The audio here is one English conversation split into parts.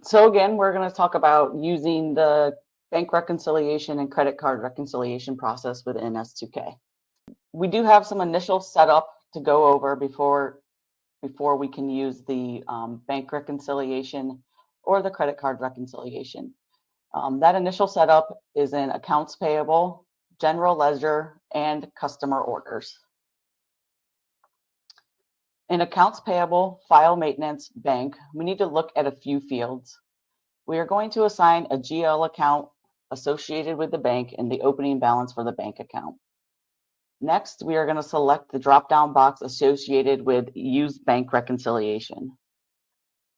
So again, we're going to talk about using the bank reconciliation and credit card reconciliation process within S2K. We do have some initial setup to go over before we can use the bank reconciliation or the credit card reconciliation. That initial setup is in accounts payable, general ledger, and customer orders. In accounts payable, file maintenance, bank, we need to look at a few fields. We are going to assign a GL account associated with the bank and the opening balance for the bank account. Next, we are going to select the drop-down box associated with Use Bank Reconciliation.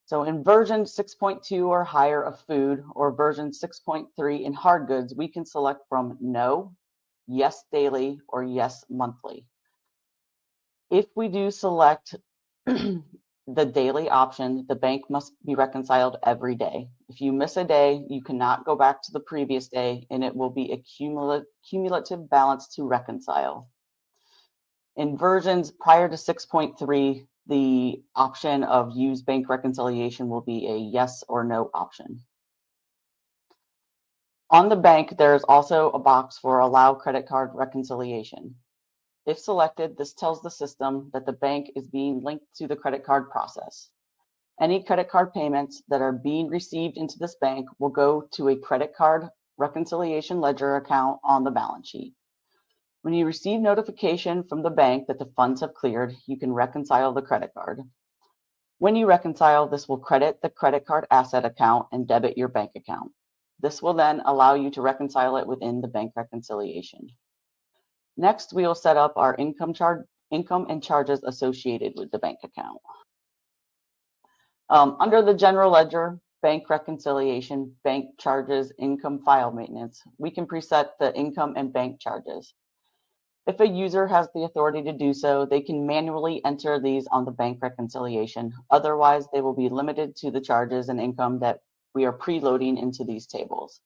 So in version 6.2 or higher of food or version 6.3 in hard goods, we can select from No, Yes Daily, or Yes Monthly. If we do select the daily option, the bank must be reconciled every day. If you miss a day, you cannot go back to the previous day, and it will be a cumulative balance to reconcile. In versions prior to 6.3, the option of use bank reconciliation will be a yes or no option. On the bank, there is also a box for allow credit card reconciliation. If selected, this tells the system that the bank is being linked to the credit card process. Any credit card payments that are being received into this bank will go to a credit card reconciliation ledger account on the balance sheet. When you receive notification from the bank that the funds have cleared, you can reconcile the credit card. When you reconcile, this will credit the credit card asset account and debit your bank account. This will then allow you to reconcile it within the bank reconciliation. Next, we will set up our income and charges associated with the bank account. Under the general ledger, bank reconciliation, bank charges, income file maintenance, we can preset the income and bank charges. If a user has the authority to do so, they can manually enter these on the bank reconciliation. Otherwise, they will be limited to the charges and income that we are preloading into these tables.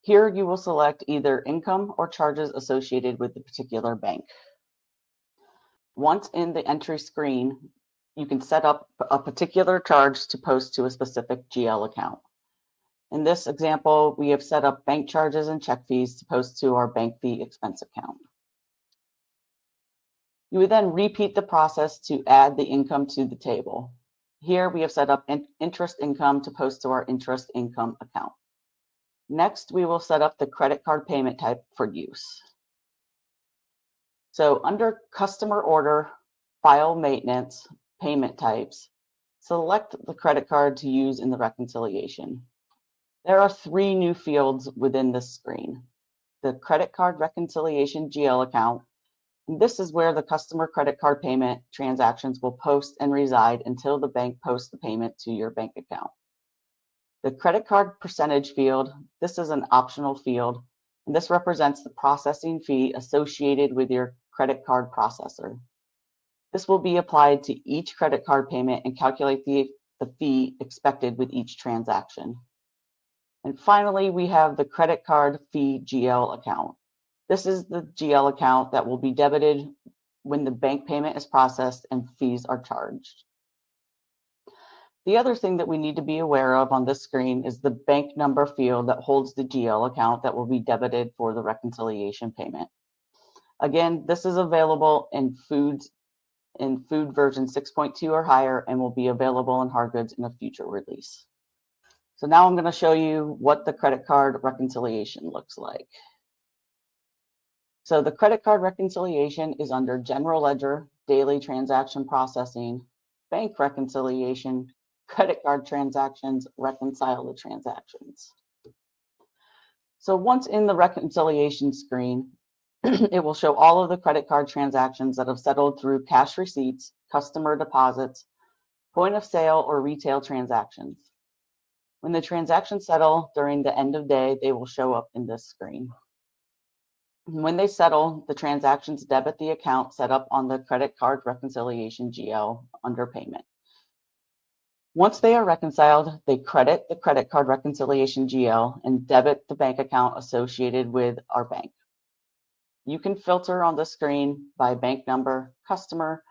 Here, you will select either income or charges associated with the particular bank. Once in the entry screen, you can set up a particular charge to post to a specific GL account. In this example, we have set up bank charges and check fees to post to our bank fee expense account. You would then repeat the process to add the income to the table. Here we have set up interest income to post to our interest income account. Next, we will set up the credit card payment type for use. So under customer order, file maintenance, payment types, select the credit card to use in the reconciliation. There are 3 new fields within this screen. The credit card reconciliation GL account. This is where the customer credit card payment transactions will post and reside until the bank posts the payment to your bank account. The credit card percentage field, this is an optional field, and this represents the processing fee associated with your credit card processor. This will be applied to each credit card payment and calculate the fee expected with each transaction. And finally, we have the credit card fee GL account. This is the GL account that will be debited when the bank payment is processed and fees are charged. The other thing that we need to be aware of on this screen is the bank number field that holds the GL account that will be debited for the reconciliation payment. Again, this is available in food version 6.2 or higher and will be available in hard goods in a future release. So now I'm going to show you what the credit card reconciliation looks like. So the credit card reconciliation is under General Ledger, Daily Transaction Processing, Bank Reconciliation, Credit Card Transactions, Reconcile the Transactions. So once in the reconciliation screen, it will show all of the credit card transactions that have settled through cash receipts, customer deposits, point of sale, or retail transactions. When the transactions settle during the end of day, they will show up in this screen. When they settle, the transactions debit the account set up on the credit card reconciliation GL under payment. Once they are reconciled, they credit the credit card reconciliation GL and debit the bank account associated with our bank. You can filter on the screen by bank number, customer,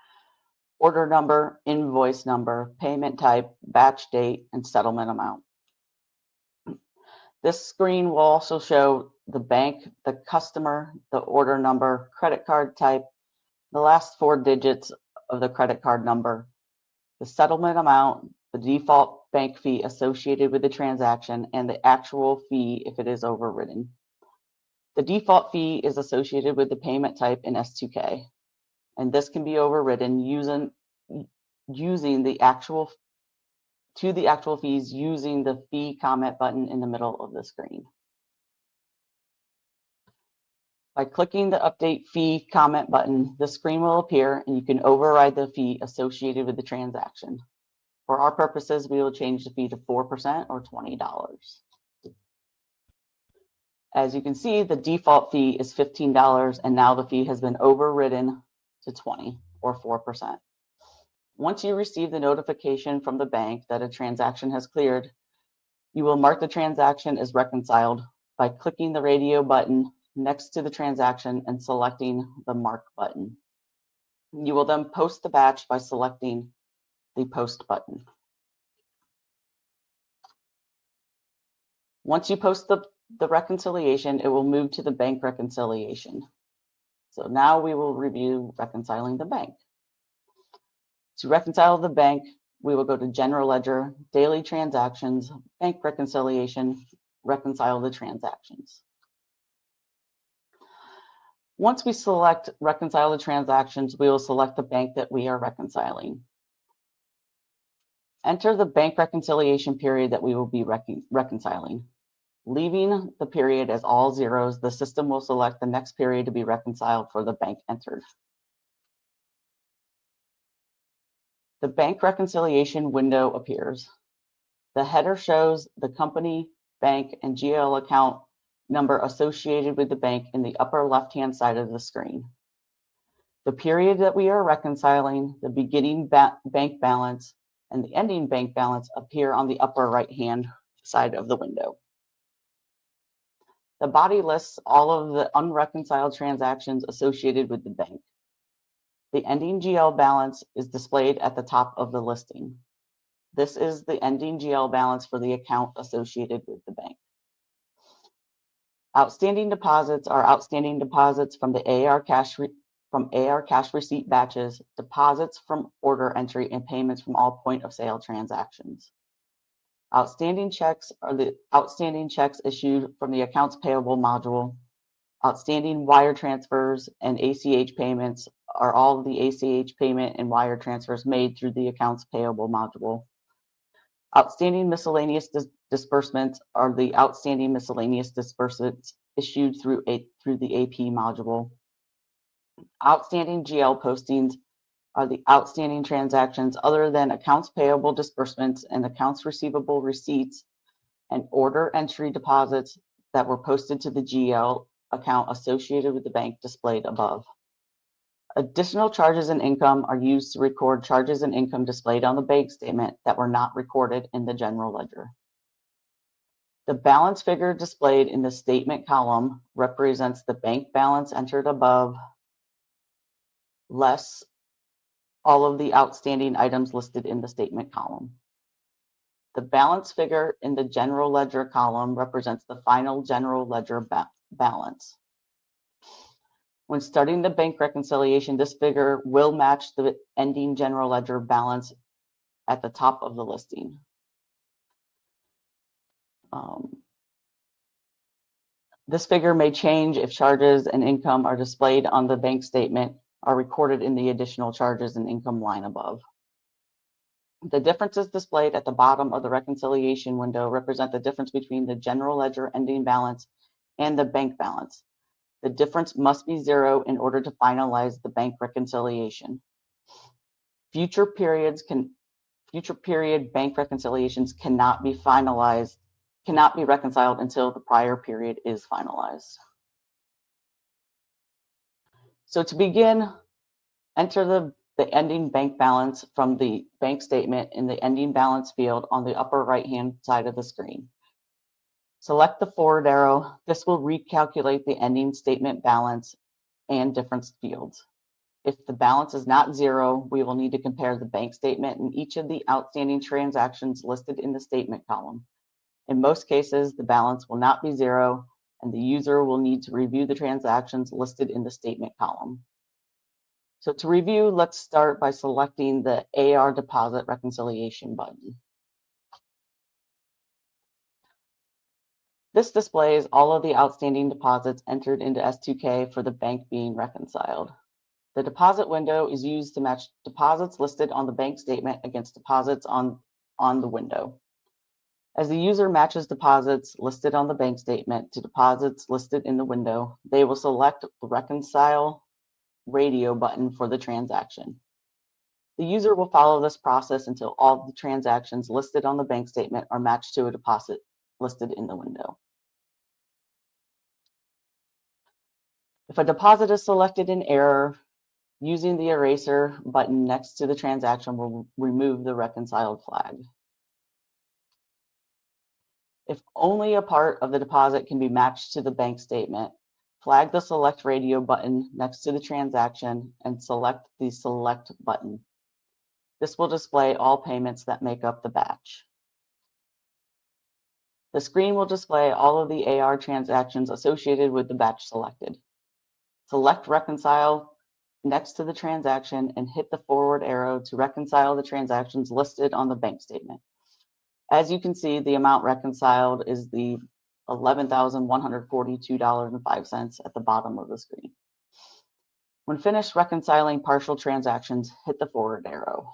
order number, invoice number, payment type, batch date, and settlement amount. This screen will also show the bank, the customer, the order number, credit card type, the last 4 digits of the credit card number, the settlement amount, the default bank fee associated with the transaction, and the actual fee if it is overridden. The default fee is associated with the payment type in S2K, and this can be overridden using the actual fees using the fee comment button in the middle of the screen. By clicking the update fee comment button, the screen will appear and you can override the fee associated with the transaction. For our purposes, we will change the fee to 4% or $20. As you can see, the default fee is $15 and now the fee has been overridden to 20 or 4%. Once you receive the notification from the bank that a transaction has cleared, you will mark the transaction as reconciled by clicking the radio button next to the transaction and selecting the Mark button. You will then post the batch by selecting the Post button. Once you post the reconciliation, it will move to the bank reconciliation. So now we will review reconciling the bank. To reconcile the bank, we will go to General Ledger, Daily Transactions, Bank Reconciliation, reconcile the transactions. Once we select reconcile the transactions, we will select the bank that we are reconciling. Enter the bank reconciliation period that we will be reconciling. Leaving the period as all zeros, the system will select the next period to be reconciled for the bank entered. The bank reconciliation window appears. The header shows the company, bank, and GL account number associated with the bank in the upper left-hand side of the screen. The period that we are reconciling, the beginning bank balance, and the ending bank balance appear on the upper right-hand side of the window. The body lists all of the unreconciled transactions associated with the bank. The ending GL balance is displayed at the top of the listing. This is the ending GL balance for the account associated with the bank. Outstanding deposits are outstanding deposits from the AR cash receipt batches, deposits from order entry, and payments from all point of sale transactions. Outstanding checks are the outstanding checks issued from the accounts payable module. Outstanding wire transfers and ACH payments are all of the ACH payment and wire transfers made through the accounts payable module. Outstanding miscellaneous disbursements are the outstanding miscellaneous disbursements issued through the AP module. Outstanding GL postings are the outstanding transactions other than accounts payable disbursements and accounts receivable receipts and order entry deposits that were posted to the GL account associated with the bank displayed above. Additional charges and income are used to record charges and income displayed on the bank statement that were not recorded in the general ledger. The balance figure displayed in the statement column represents the bank balance entered above, less all of the outstanding items listed in the statement column. The balance figure in the general ledger column represents the final general ledger balance. When starting the bank reconciliation, this figure will match the ending general ledger balance at the top of the listing. This figure may change if charges and income are displayed on the bank statement are recorded in the additional charges and income line above. The differences displayed at the bottom of the reconciliation window represent the difference between the general ledger ending balance and the bank balance. The difference must be zero in order to finalize the bank reconciliation. Future period bank reconciliations cannot be reconciled until the prior period is finalized. So to begin, enter the ending bank balance from the bank statement in the ending balance field on the upper right-hand side of the screen. Select the forward arrow. This will recalculate the ending statement balance and difference fields. If the balance is not zero, we will need to compare the bank statement and each of the outstanding transactions listed in the statement column. In most cases, the balance will not be zero, and the user will need to review the transactions listed in the statement column. So to review, let's start by selecting the AR deposit reconciliation button. This displays all of the outstanding deposits entered into S2K for the bank being reconciled. The deposit window is used to match deposits listed on the bank statement against deposits on the window. As the user matches deposits listed on the bank statement to deposits listed in the window, they will select the Reconcile Radio button for the transaction. The user will follow this process until all the transactions listed on the bank statement are matched to a deposit listed in the window. If a deposit is selected in error, using the eraser button next to the transaction will remove the reconciled flag. If only a part of the deposit can be matched to the bank statement, flag the Select Radio button next to the transaction and select the Select button. This will display all payments that make up the batch. The screen will display all of the AR transactions associated with the batch selected. Select Reconcile next to the transaction and hit the forward arrow to reconcile the transactions listed on the bank statement. As you can see, the amount reconciled is the $11,142.05 at the bottom of the screen. When finished reconciling partial transactions, hit the forward arrow.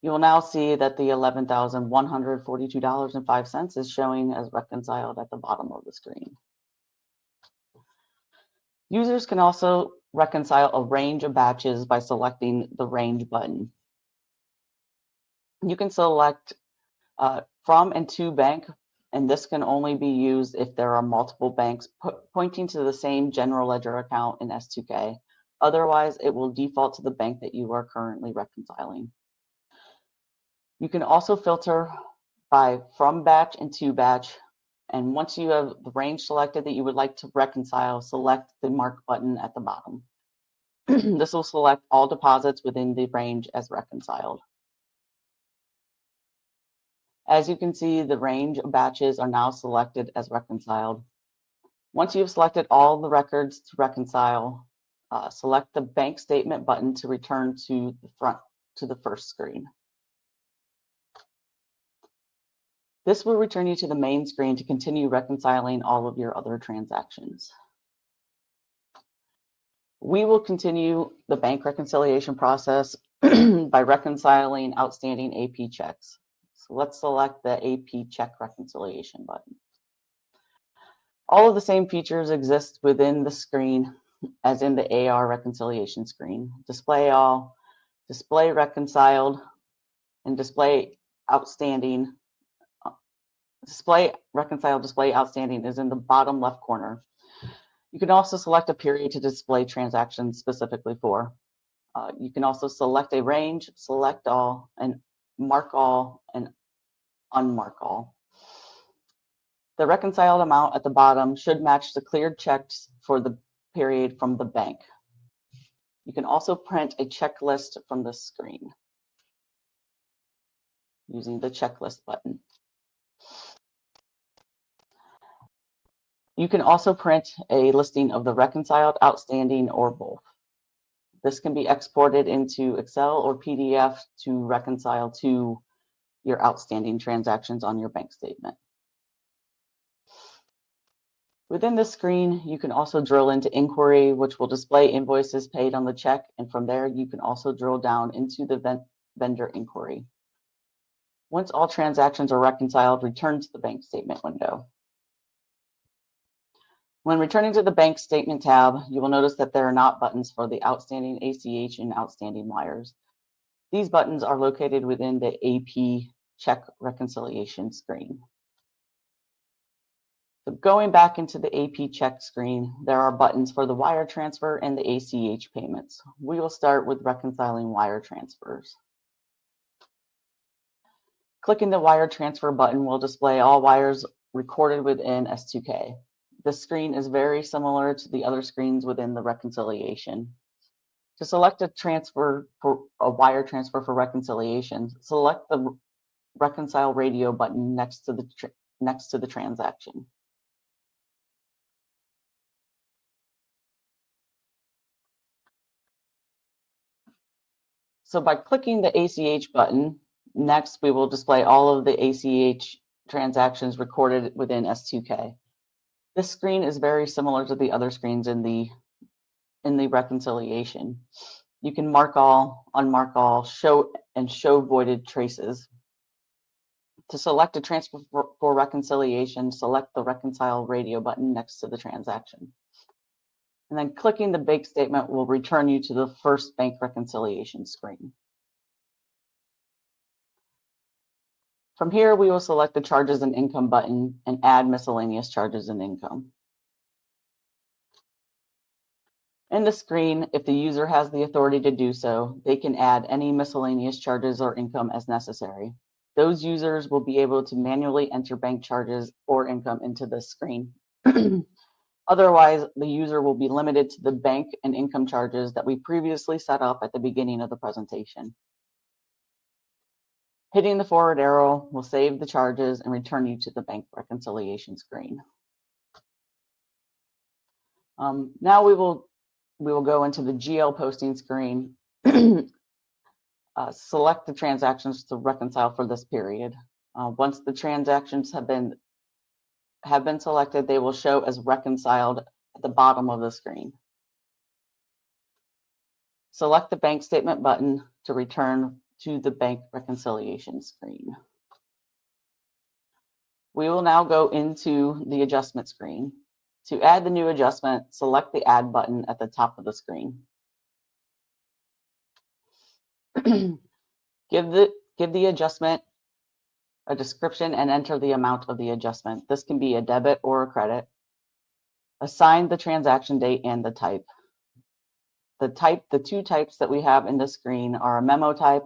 You will now see that the $11,142.05 is showing as reconciled at the bottom of the screen. Users can also reconcile a range of batches by selecting the Range button. You can select from and to bank, and this can only be used if there are multiple banks pointing to the same general ledger account in S2K. Otherwise, it will default to the bank that you are currently reconciling. You can also filter by from batch and to batch. And once you have the range selected that you would like to reconcile, select the Mark button at the bottom. This will select all deposits within the range as reconciled. As you can see, the range of batches are now selected as reconciled. Once you've selected all the records to reconcile, select the bank statement button to return to the first screen. This will return you to the main screen to continue reconciling all of your other transactions. We will continue the bank reconciliation process by reconciling outstanding AP checks. So let's select the AP check reconciliation button. All of the same features exist within the screen as in the AR reconciliation screen. Display all, display reconciled, and display outstanding. Display reconciled, display outstanding is in the bottom left corner. You can also select a period to display transactions specifically for. You can also select a range, select all, and mark all and unmark all. The reconciled amount at the bottom should match the cleared checks for the period from the bank. You can also print a checklist from the screen using the checklist button. You can also print a listing of the reconciled, outstanding, or both. This can be exported into Excel or PDF to reconcile to your outstanding transactions on your bank statement. Within this screen, you can also drill into inquiry, which will display invoices paid on the check, and from there you can also drill down into the vendor inquiry. Once all transactions are reconciled, return to the bank statement window. When returning to the bank statement tab, you will notice that there are not buttons for the outstanding ACH and outstanding wires. These buttons are located within the AP check reconciliation screen. So going back into the AP check screen, there are buttons for the wire transfer and the ACH payments. We will start with reconciling wire transfers. Clicking the wire transfer button will display all wires recorded within S2K. This screen is very similar to the other screens within the reconciliation. To select a wire transfer for reconciliation, select the reconcile radio button next to the transaction. So by clicking the ACH button, next we will display all of the ACH transactions recorded within S2K. This screen is very similar to the other screens in the reconciliation. You can mark all, unmark all, show voided traces. To select a transfer for reconciliation, select the reconcile radio button next to the transaction. And then clicking the bank statement will return you to the first bank reconciliation screen. From here, we will select the charges and income button and add miscellaneous charges and income. In the screen, if the user has the authority to do so, they can add any miscellaneous charges or income as necessary. Those users will be able to manually enter bank charges or income into this screen. Otherwise, the user will be limited to the bank and income charges that we previously set up at the beginning of the presentation. Hitting the forward arrow will save the charges and return you to the bank reconciliation screen. Now we will go into the GL posting screen. Select the transactions to reconcile for this period. Once the transactions have been selected, they will show as reconciled at the bottom of the screen. Select the bank statement button to return to the bank reconciliation screen. We will now go into the adjustment screen. To add the new adjustment, select the add button at the top of the screen. Give the adjustment a description and enter the amount of the adjustment. This can be a debit or a credit. Assign the transaction date and the type. The two types that we have in the screen are a memo type,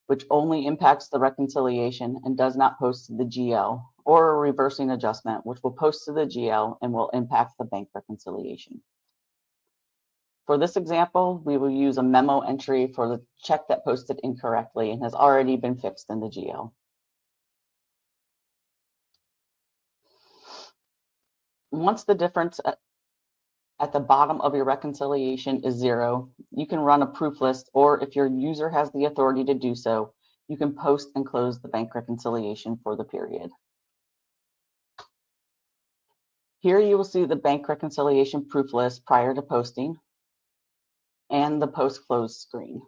which only impacts the reconciliation and does not post to the GL, or a reversing adjustment, which will post to the GL and will impact the bank reconciliation. For this example, we will use a memo entry for the check that posted incorrectly and has already been fixed in the GL. Once the difference at the bottom of your reconciliation is 0, you can run a proof list, or if your user has the authority to do so, you can post and close the bank reconciliation for the period. Here you will see the bank reconciliation proof list prior to posting and the post-close screen.